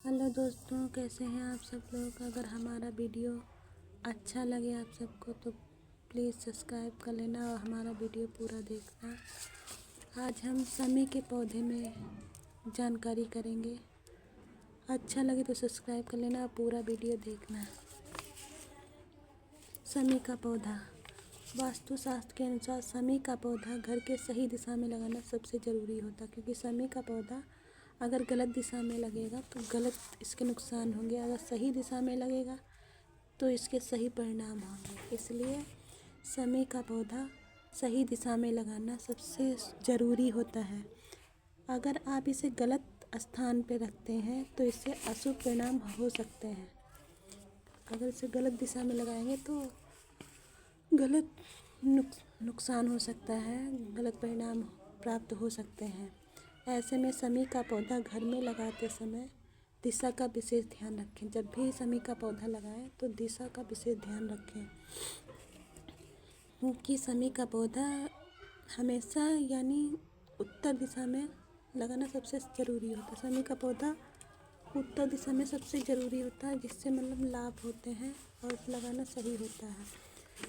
Hello दोस्तों, कैसे हैं आप सब लोग। अगर हमारा वीडियो अच्छा लगे आप सबको तो प्लीज़ सब्सक्राइब कर लेना और हमारा वीडियो पूरा देखना। आज हम समी के पौधे में जानकारी करेंगे। अच्छा लगे तो सब्सक्राइब कर लेना और पूरा वीडियो देखना। समी का पौधा, वास्तुशास्त्र के अनुसार समी का पौधा घर के सही दिशा में लगाना सबसे ज़रूरी होता है, क्योंकि समी का पौधा अगर गलत दिशा में लगेगा तो गलत इसके नुकसान होंगे, अगर सही दिशा में लगेगा तो इसके सही परिणाम होंगे। इसलिए समी का पौधा सही दिशा में लगाना सबसे ज़रूरी होता है। अगर आप इसे गलत स्थान पर रखते हैं तो इससे अशुभ परिणाम हो सकते हैं। अगर इसे गलत दिशा में लगाएंगे तो गलत नुकसान हो सकता है, गलत परिणाम प्राप्त हो सकते हैं। ऐसे में समी का पौधा घर में लगाते समय दिशा का विशेष ध्यान रखें। जब भी समी का पौधा लगाएं तो दिशा का विशेष ध्यान रखें, क्योंकि समी का पौधा हमेशा यानी उत्तर दिशा में लगाना सबसे ज़रूरी होता है। समी का पौधा उत्तर दिशा में सबसे ज़रूरी होता है, जिससे मतलब लाभ होते हैं और लगाना सही होता है।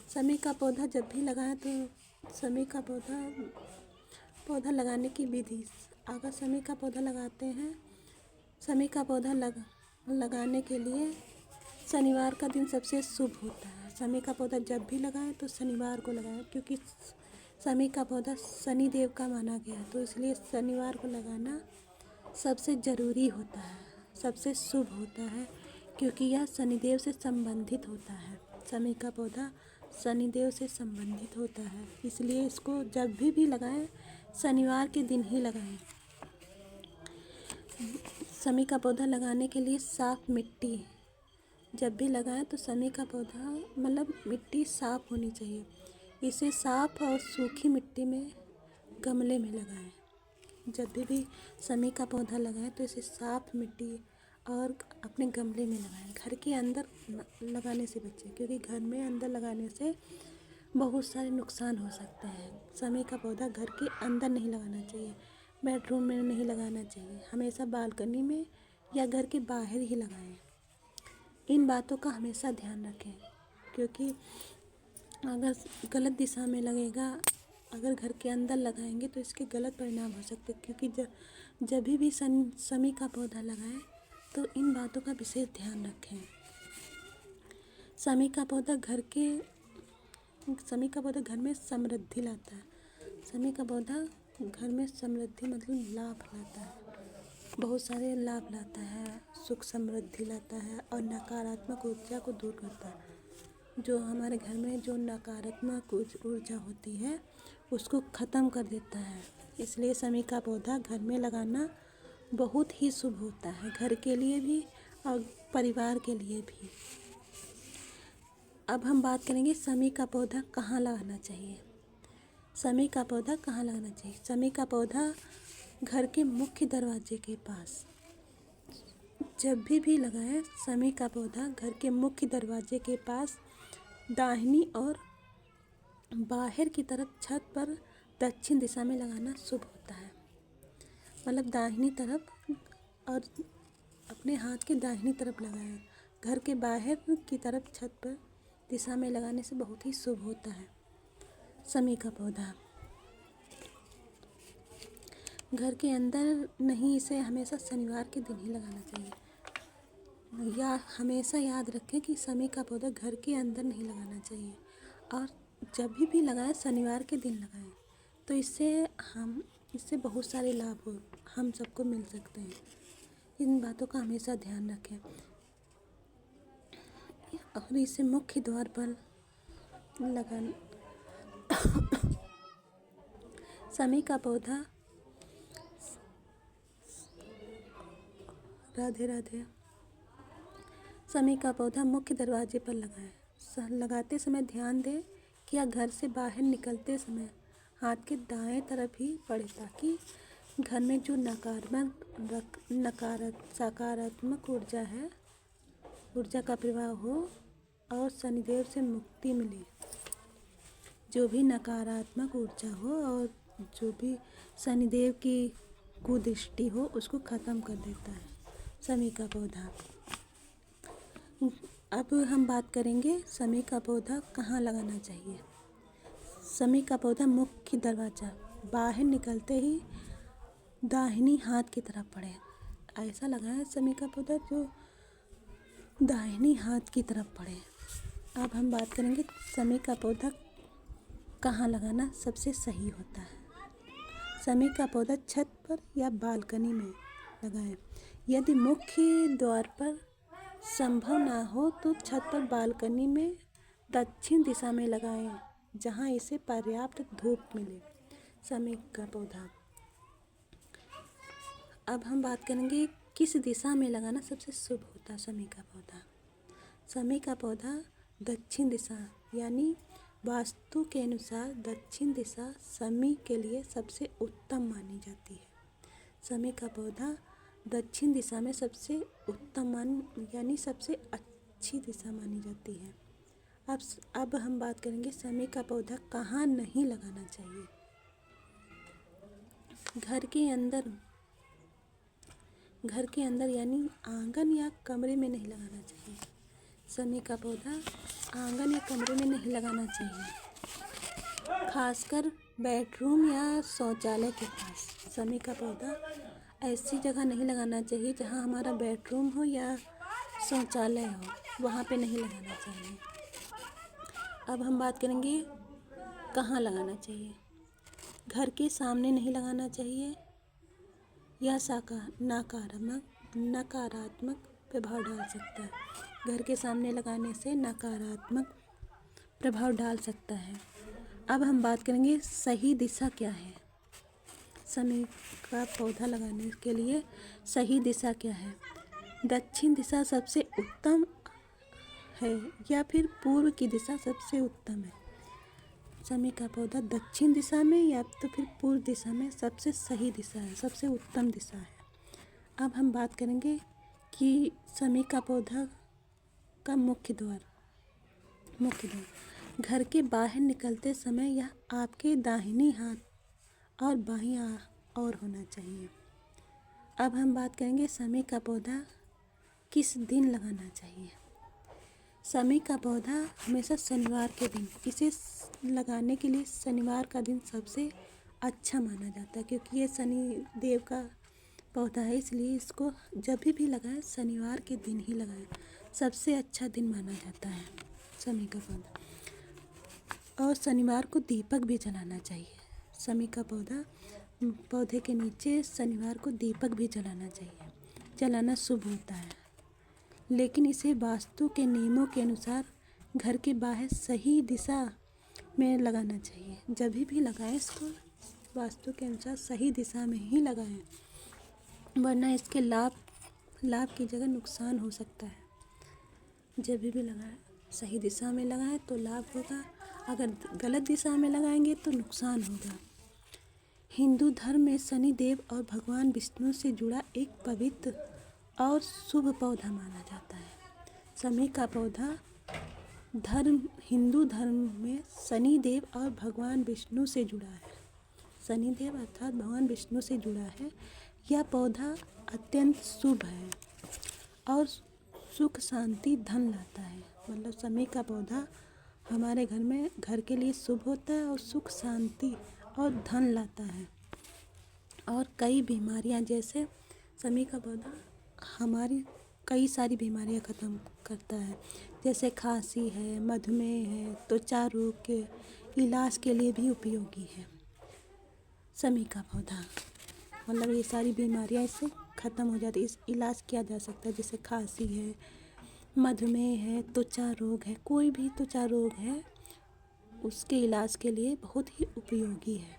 समी का पौधा जब भी लगाएं तो समी का पौधा लगाने की विधि, अगर समी का पौधा लगाते हैं, समी का पौधा लगाने के लिए शनिवार का दिन सबसे शुभ होता है। समी का पौधा जब भी लगाएं तो शनिवार को लगाएं, क्योंकि समी का पौधा शनि देव का माना गया है, तो इसलिए शनिवार को लगाना सबसे ज़रूरी होता है, सबसे शुभ होता है, क्योंकि यह शनिदेव से संबंधित होता है। समी का पौधा शनिदेव से संबंधित होता है, इसलिए इसको जब भी लगाएं शनिवार के दिन ही लगाएं। समी का पौधा लगाने के लिए साफ़ मिट्टी, जब भी लगाएं तो समी का पौधा मतलब मिट्टी साफ़ होनी चाहिए। इसे साफ़ और सूखी मिट्टी में गमले में लगाएं। जब भी समी का पौधा लगाएं तो इसे साफ़ मिट्टी और अपने गमले में लगाएं। घर के अंदर लगाने से बचें, क्योंकि घर में अंदर लगाने से बहुत सारे नुकसान हो सकते हैं। समी का पौधा घर के अंदर नहीं लगाना चाहिए, बेडरूम में नहीं लगाना चाहिए, हमेशा बालकनी में या घर के बाहर ही लगाएं। इन बातों का हमेशा ध्यान रखें, क्योंकि अगर गलत दिशा में लगेगा, अगर घर के अंदर लगाएंगे तो इसके गलत परिणाम हो सकते हैं। क्योंकि जब भी समी का पौधा लगाएं तो इन बातों का विशेष ध्यान रखें। समी का पौधा घर में समृद्धि लाता है। समी का पौधा घर में समृद्धि मतलब लाभ लाता है, बहुत सारे लाभ लाता है, सुख समृद्धि लाता है और नकारात्मक ऊर्जा को दूर करता है। जो हमारे घर में जो नकारात्मक ऊर्जा होती है उसको ख़त्म कर देता है। इसलिए समी का पौधा घर में लगाना बहुत ही शुभ होता है, घर के लिए भी और परिवार के लिए भी। अब हम बात करेंगे समी का पौधा कहाँ लगाना चाहिए। समी का पौधा कहाँ लगाना चाहिए। समी का पौधा घर के मुख्य दरवाजे के पास, जब भी लगाएं समी का पौधा घर के मुख्य दरवाजे के पास दाहिनी और बाहर की तरफ छत पर दक्षिण दिशा में लगाना शुभ होता है। मतलब दाहिनी तरफ और अपने हाथ के दाहिनी तरफ लगाएं। घर के बाहर की तरफ छत पर दिशा में लगाने से बहुत ही शुभ होता है। समी का पौधा घर के अंदर नहीं, इसे हमेशा शनिवार के दिन ही लगाना चाहिए। या हमेशा याद रखें कि समी का पौधा घर के अंदर नहीं लगाना चाहिए, और जब भी लगाएं शनिवार के दिन लगाएं, तो इससे बहुत सारे लाभ हम सबको मिल सकते हैं। इन बातों का हमेशा ध्यान रखें और इसे मुख्य द्वार पर लगाना। समी का पौधा, राधे राधे। समी का पौधा मुख्य दरवाजे पर लगाएं। लगाते समय ध्यान दें कि यह घर से बाहर निकलते समय हाथ के दाएं तरफ ही पड़े, ताकि घर में जो सकारात्मक ऊर्जा का प्रवाह हो और शनिदेव से मुक्ति मिले। जो भी नकारात्मक ऊर्जा हो और जो भी शनिदेव की कुदृष्टि हो उसको ख़त्म कर देता है। समी का पौधा। अब हम बात करेंगे समी का पौधा कहाँ लगाना चाहिए। समी का पौधा मुख्य दरवाज़ा, बाहर निकलते ही दाहिनी हाथ की तरफ पड़े, ऐसा लगाएं समी का पौधा जो दाहिनी हाथ की तरफ पड़े। अब हम बात करेंगे समी का पौधा कहाँ लगाना सबसे सही होता है। समी का पौधा छत पर या बालकनी में लगाएं। यदि मुख्य द्वार पर संभव ना हो तो छत पर बालकनी में दक्षिण दिशा में लगाएं, जहां इसे पर्याप्त धूप मिले। समी का पौधा। अब हम बात करेंगे किस दिशा में लगाना सबसे शुभ होता है समी का पौधा। समी का पौधा दक्षिण दिशा यानी वास्तु के अनुसार दक्षिण दिशा समी के लिए सबसे उत्तम मानी जाती है। समी का पौधा दक्षिण दिशा में सबसे उत्तम यानी सबसे अच्छी दिशा मानी जाती है। अब हम बात करेंगे समी का पौधा कहाँ नहीं लगाना चाहिए। घर के अंदर यानी आंगन या कमरे में नहीं लगाना चाहिए। समी का पौधा आंगन या कमरे में नहीं लगाना चाहिए, खासकर बेडरूम या शौचालय के पास। समी का पौधा ऐसी जगह नहीं लगाना चाहिए जहां हमारा बेडरूम हो या शौचालय हो, वहां पे नहीं लगाना चाहिए। अब हम बात करेंगे कहाँ लगाना चाहिए। घर के सामने नहीं लगाना चाहिए, यह नकारात्मक प्रभाव डाल सकता है। घर के सामने लगाने से नकारात्मक प्रभाव डाल सकता है। अब हम बात करेंगे सही दिशा क्या है। समी का पौधा लगाने के लिए सही दिशा क्या है। दक्षिण दिशा सबसे उत्तम है या फिर पूर्व की दिशा सबसे उत्तम है। समी का पौधा दक्षिण दिशा में या तो फिर पूर्व दिशा में सबसे सही दिशा है, सबसे उत्तम दिशा है। अब हम बात करेंगे कि समी का पौधा का मुख्य द्वार घर के बाहर निकलते समय यह आपके दाहिनी हाथ और बाईं ओर होना चाहिए। अब हम बात करेंगे समी का पौधा किस दिन लगाना चाहिए। समी का पौधा हमेशा शनिवार के दिन, इसे लगाने के लिए शनिवार का दिन सबसे अच्छा माना जाता है, क्योंकि ये शनि देव का पौधा है, इसलिए इसको जब भी लगाएं शनिवार के दिन ही लगाएं, सबसे अच्छा दिन माना जाता है समी का पौधा। और शनिवार को दीपक भी जलाना चाहिए। समी का पौधे के नीचे शनिवार को दीपक भी जलाना चाहिए, जलाना शुभ होता है, लेकिन इसे वास्तु के नियमों के अनुसार घर के बाहर सही दिशा में लगाना चाहिए। जब भी लगाएं इसको वास्तु के अनुसार सही दिशा में ही लगाएं, वरना इसके लाभ की जगह नुकसान हो सकता है। जब भी लगाएं सही दिशा में लगाएं तो लाभ होगा, अगर गलत दिशा में लगाएंगे तो नुकसान होगा। हिंदू धर्म में शनि देव और भगवान विष्णु से जुड़ा एक पवित्र और शुभ पौधा माना जाता है। समी का पौधा हिंदू धर्म में शनि देव और भगवान विष्णु से जुड़ा है। शनि देव अर्थात भगवान विष्णु से जुड़ा है। यह पौधा अत्यंत शुभ है और सुख शांति धन लाता है। मतलब समी का पौधा हमारे घर के लिए शुभ होता है और सुख शांति और धन लाता है। और कई बीमारियां, जैसे समी का पौधा हमारी कई सारी बीमारियां ख़त्म करता है, जैसे खांसी है, मधुमेह है, त्वचा रोग के इलाज के लिए भी उपयोगी है समी का पौधा। मतलब ये सारी बीमारियां इससे ख़त्म हो जाती, इस इलाज किया जा सकता है, जैसे खांसी है, मधुमेह है, त्वचा रोग है, कोई भी त्वचा रोग है उसके इलाज के लिए बहुत ही उपयोगी है।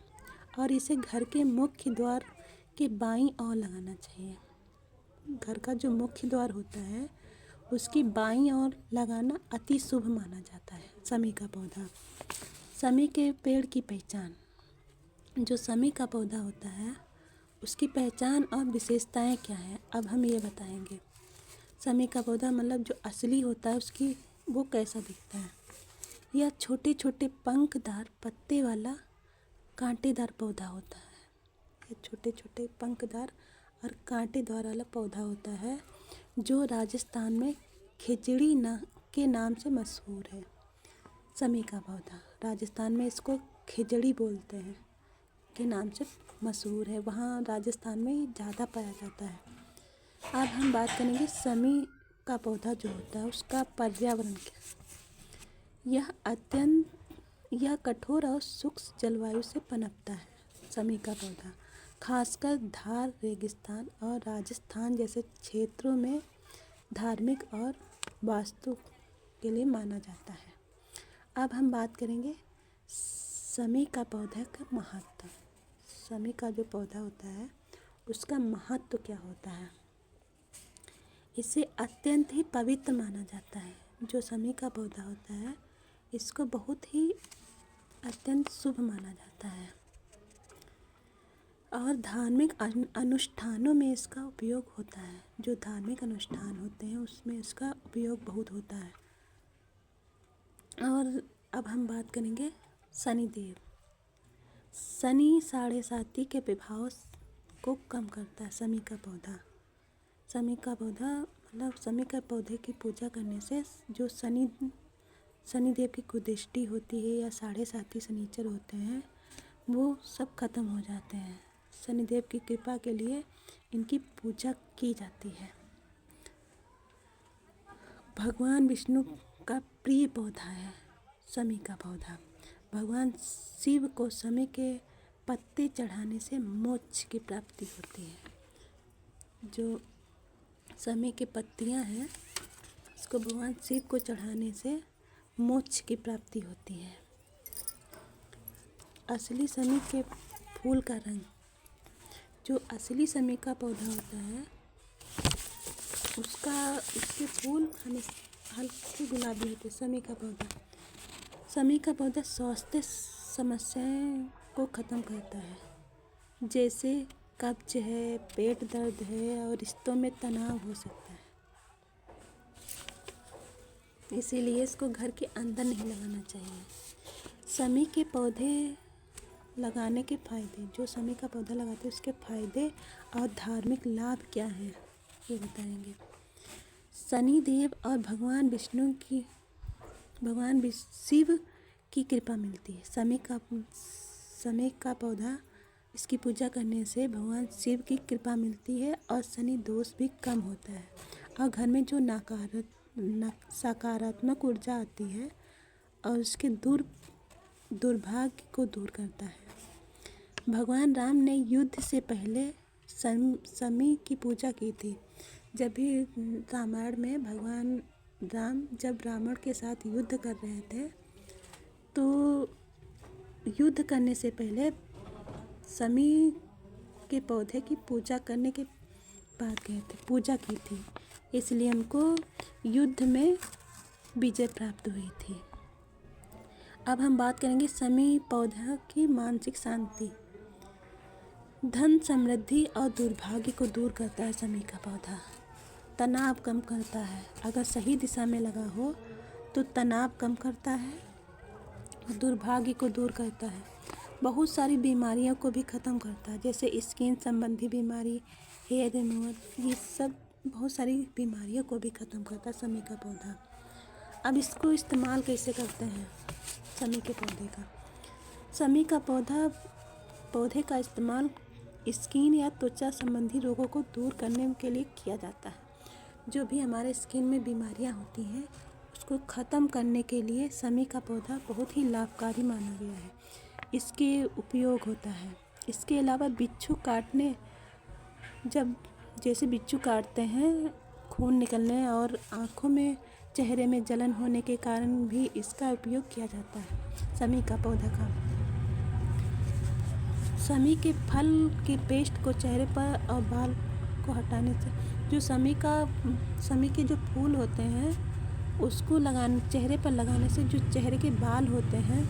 और इसे घर के मुख्य द्वार के बाईं ओर लगाना चाहिए। घर का जो मुख्य द्वार होता है उसकी बाईं ओर लगाना अति शुभ माना जाता है समी का पौधा। समी के पेड़ की पहचान। जो समी का पौधा होता है उसकी पहचान और विशेषताएं क्या है, अब हम ये बताएंगे। समी का पौधा मतलब जो असली होता है उसकी वो कैसा दिखता है। यह छोटे छोटे पंखदार पत्ते वाला कांटेदार पौधा होता है। ये छोटे छोटे पंखदार और कांटेदार वाला पौधा होता है जो राजस्थान में खिचड़ी के नाम से मशहूर है। समी का पौधा राजस्थान में इसको खिचड़ी बोलते हैं के नाम से मशहूर है, वहाँ राजस्थान में ज़्यादा पाया जाता है। अब हम बात करेंगे समी का पौधा जो होता है उसका पर्यावरण क्या। यह कठोर और शुष्क जलवायु से पनपता है। समी का पौधा खासकर धार, रेगिस्तान और राजस्थान जैसे क्षेत्रों में धार्मिक और वास्तु के लिए माना जाता है। अब हम बात करेंगे समी का पौधा का महत्व। समी का जो पौधा होता है उसका महत्व क्या होता है। इसे अत्यंत ही पवित्र माना जाता है। जो समी का पौधा होता है इसको बहुत ही अत्यंत शुभ माना जाता है और धार्मिक अनुष्ठानों में इसका उपयोग होता है। जो धार्मिक अनुष्ठान होते हैं उसमें इसका उपयोग बहुत होता है। और अब हम बात करेंगे शनिदेव। शनि साढ़े साती के प्रभाव को कम करता है। समी का पौधा मतलब समी का पौधे की पूजा करने से जो शनिदेव की कुदृष्टि होती है या साढ़े साती शनिचर होते हैं वो सब खत्म हो जाते हैं। शनिदेव की कृपा के लिए इनकी पूजा की जाती है। भगवान विष्णु का प्रिय पौधा है समी का पौधा। भगवान शिव को समी के पत्ते चढ़ाने से मोक्ष की प्राप्ति होती है। जो समी के पत्तियां हैं इसको भगवान शिव को चढ़ाने से मोक्ष की प्राप्ति होती है। असली समी के फूल का रंग। जो असली समी का पौधा होता है उसके फूल हल्के गुलाबी होते हैं। समी का पौधा स्वास्थ्य समस्याएं को ख़त्म करता है, जैसे कब्ज है, पेट दर्द है और रिश्तों में तनाव हो सकता है। इसीलिए इसको घर के अंदर नहीं लगाना चाहिए। समी के पौधे लगाने के फ़ायदे। जो समी का पौधा लगाते हैं उसके फ़ायदे और धार्मिक लाभ क्या हैं ये बताएंगे। शनिदेव और भगवान शिव की कृपा मिलती है। समी का पौधा इसकी पूजा करने से भगवान शिव की कृपा मिलती है और शनि दोष भी कम होता है और घर में जो सकारात्मक ऊर्जा आती है और उसके दुर्भाग्य को दूर करता है। भगवान राम ने युद्ध से पहले समी की पूजा की थी। जब भी रामायण में भगवान राम जब रावण के साथ युद्ध कर रहे थे तो युद्ध करने से पहले समी के पौधे की पूजा करने के बाद गए थे, पूजा की थी, इसलिए उनको युद्ध में विजय प्राप्त हुई थी। अब हम बात करेंगे समी पौधा की मानसिक शांति। धन, समृद्धि और दुर्भाग्य को दूर करता है समी का पौधा। तनाव कम करता है। अगर सही दिशा में लगा हो तो तनाव कम करता है, दुर्भाग्य को दूर करता है, बहुत सारी बीमारियों को भी ख़त्म करता है, जैसे स्किन संबंधी बीमारी, हेयर रिमूवल, ये सब बहुत सारी बीमारियों को भी ख़त्म करता है समी का पौधा। अब इसको इस्तेमाल कैसे करते हैं समी के पौधे का। समी का पौधे का इस्तेमाल स्किन या त्वचा संबंधी रोगों को दूर करने के लिए किया जाता है। जो भी हमारे स्किन में बीमारियां होती हैं उसको ख़त्म करने के लिए समी का पौधा बहुत ही लाभकारी माना गया है। इसके उपयोग होता है। इसके अलावा बिच्छू काटने, जैसे बिच्छू काटते हैं, खून निकलने और आँखों में, चेहरे में जलन होने के कारण भी इसका उपयोग किया जाता है समी का पौधा का। समी के फल की पेस्ट को चेहरे पर और बाल को हटाने से, जो समी के जो फूल होते हैं उसको चेहरे पर लगाने से जो चेहरे के बाल होते हैं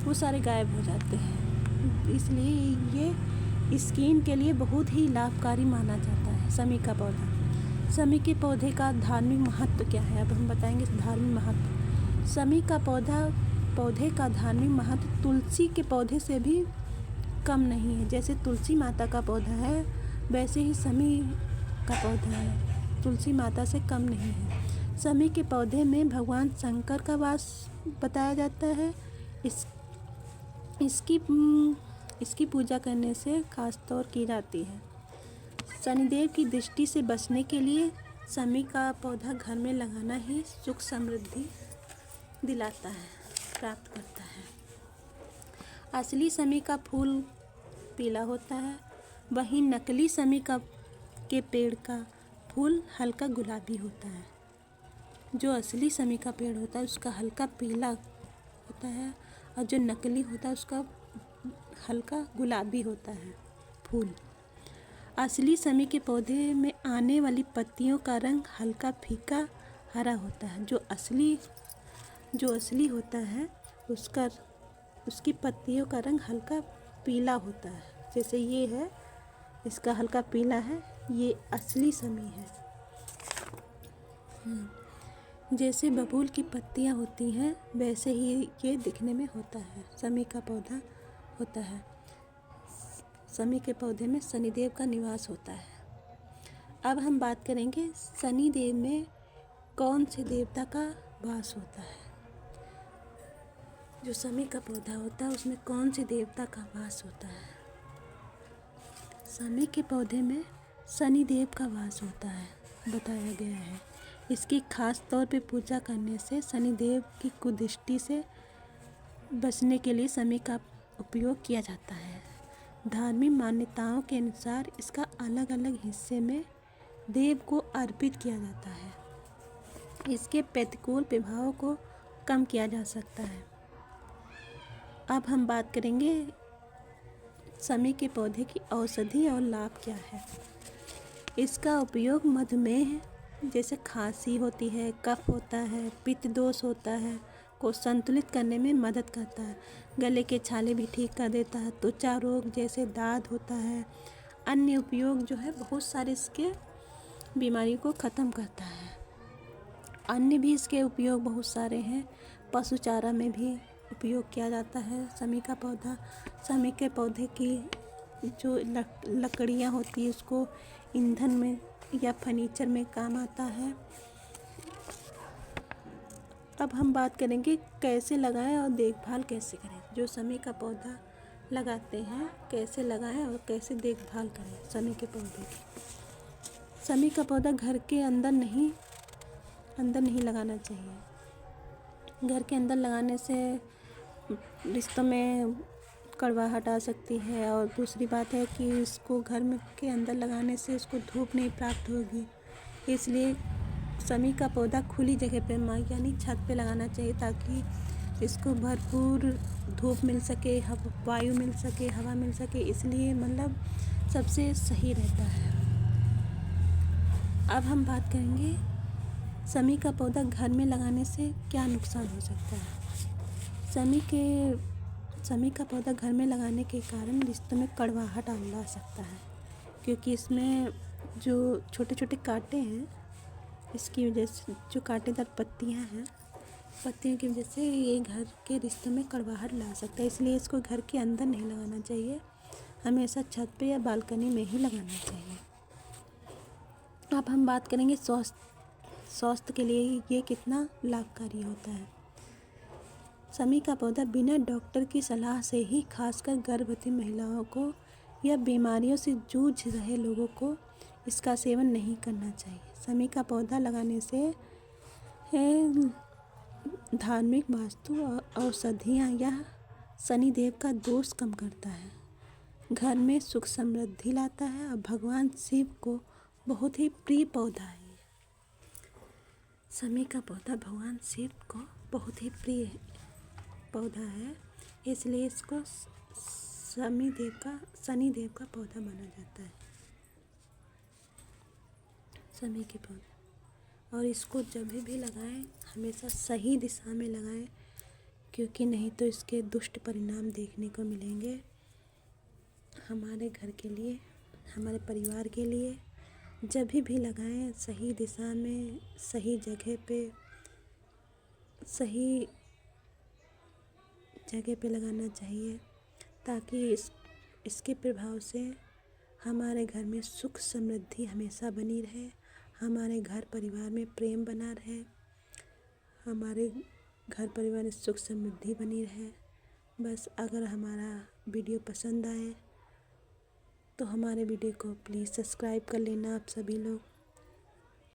वो सारे गायब हो जाते हैं। इसलिए ये स्किन के लिए बहुत ही लाभकारी माना जाता है समी का पौधा। समी के पौधे का धार्मिक महत्व क्या है, अब हम बताएंगे धार्मिक महत्व। समी का पौधे का धार्मिक महत्व तुलसी के पौधे से भी कम नहीं है। जैसे तुलसी माता का पौधा है वैसे ही समी का पौधा है। तुलसी माता से कम नहीं है। शमी के पौधे में भगवान शंकर का वास बताया जाता है। इस इसकी इसकी पूजा करने से खास तौर की जाती है। शनिदेव की दृष्टि से बचने के लिए शमी का पौधा घर में लगाना ही सुख समृद्धि दिलाता है, प्राप्त करता है। असली शमी का फूल पीला होता है, वहीं नकली शमी के पेड़ का फूल हल्का गुलाबी होता है। जो असली शमी का पेड़ होता है उसका हल्का पीला होता है और जो नकली होता है उसका हल्का गुलाबी होता है फूल। असली शमी के पौधे में आने वाली पत्तियों का रंग हल्का फीका हरा होता है। जो असली होता है उसकी पत्तियों का रंग हल्का पीला होता है। जैसे ये है, इसका हल्का पीला है, ये असली शमी है। जैसे बबूल की पत्तियां होती हैं वैसे ही ये दिखने में होता है, शमी का पौधा होता है। शमी के पौधे में शनिदेव का निवास होता है। अब हम बात करेंगे शनिदेव में कौन से देवता का वास होता है। जो शमी का पौधा होता है उसमें कौन से देवता का वास होता है। शमी के पौधे में शनिदेव का वास होता है, बताया गया है। इसकी खास तौर पे पूजा करने से शनिदेव की कुदृष्टि से बचने के लिए शमी का उपयोग किया जाता है। धार्मिक मान्यताओं के अनुसार इसका अलग अलग हिस्से में देव को अर्पित किया जाता है। इसके प्रतिकूल प्रभावों को कम किया जा सकता है। अब हम बात करेंगे शमी के पौधे की औषधि और लाभ क्या है। इसका उपयोग मधुमेह जैसे खांसी होती है, कफ होता है, पित्त दोष होता है को संतुलित करने में मदद करता है। गले के छाले भी ठीक कर देता है। त्वचा रोग जैसे दाद होता है। अन्य उपयोग जो है बहुत सारे इसके बीमारी को ख़त्म करता है। अन्य भी इसके उपयोग बहुत सारे हैं। पशु चारा में भी उपयोग किया जाता है शमी का पौधा। शमी के पौधे की जो लकड़ियाँ होती है उसको ईंधन में या फर्नीचर में काम आता है। अब हम बात करेंगे कैसे लगाएं और देखभाल कैसे करें। जो शमी का पौधा लगाते हैं कैसे लगाएं और कैसे देखभाल करें शमी के पौधे की। शमी का पौधा घर के अंदर नहीं लगाना चाहिए। घर के अंदर लगाने से रिश्तों में कड़वाहट आ सकती है। और दूसरी बात है कि इसको घर में के अंदर लगाने से उसको धूप नहीं प्राप्त होगी। इसलिए शमी का पौधा खुली जगह पे यानी छत पे लगाना चाहिए ताकि इसको भरपूर धूप मिल सके, वायु मिल सके, हवा मिल सके। इसलिए मतलब सबसे सही रहता है। अब हम बात करेंगे शमी का पौधा घर में लगाने से क्या नुकसान हो सकता है। शमी का पौधा घर में लगाने के कारण रिश्तों में कड़वाहट ला सकता है, क्योंकि इसमें जो छोटे छोटे कांटे हैं इसकी वजह से, जो कांटेदार पत्तियां हैं, पत्तियों की वजह से ये घर के रिश्तों में कड़वाहट ला सकता है। इसलिए इसको घर के अंदर नहीं लगाना चाहिए, हमेशा छत पे या बालकनी में ही लगाना चाहिए। अब हम बात करेंगे स्वास्थ्य के लिए ये कितना लाभकारी होता है। शमी का पौधा बिना डॉक्टर की सलाह से ही खासकर गर्भवती महिलाओं को या बीमारियों से जूझ रहे लोगों को इसका सेवन नहीं करना चाहिए। शमी का पौधा लगाने से धार्मिक वास्तु औषधियाँ या शनिदेव का दोष कम करता है, घर में सुख समृद्धि लाता है और भगवान शिव को बहुत ही प्रिय पौधा है। शमी का पौधा भगवान शिव को बहुत ही प्रिय पौधा है, इसलिए इसको शनिदेव का पौधा माना जाता है। शमी के पौधे, और इसको जब भी लगाएं हमेशा सही दिशा में लगाएं, क्योंकि नहीं तो इसके दुष्ट परिणाम देखने को मिलेंगे हमारे घर के लिए, हमारे परिवार के लिए। जब भी लगाएं सही दिशा में, सही जगह पे लगाना चाहिए, ताकि इसके प्रभाव से हमारे घर में सुख समृद्धि हमेशा बनी रहे हमारे घर परिवार में प्रेम बना रहे, हमारे घर परिवार में सुख समृद्धि बनी रहे। बस अगर हमारा वीडियो पसंद आए तो हमारे वीडियो को प्लीज़ सब्सक्राइब कर लेना आप सभी लोग।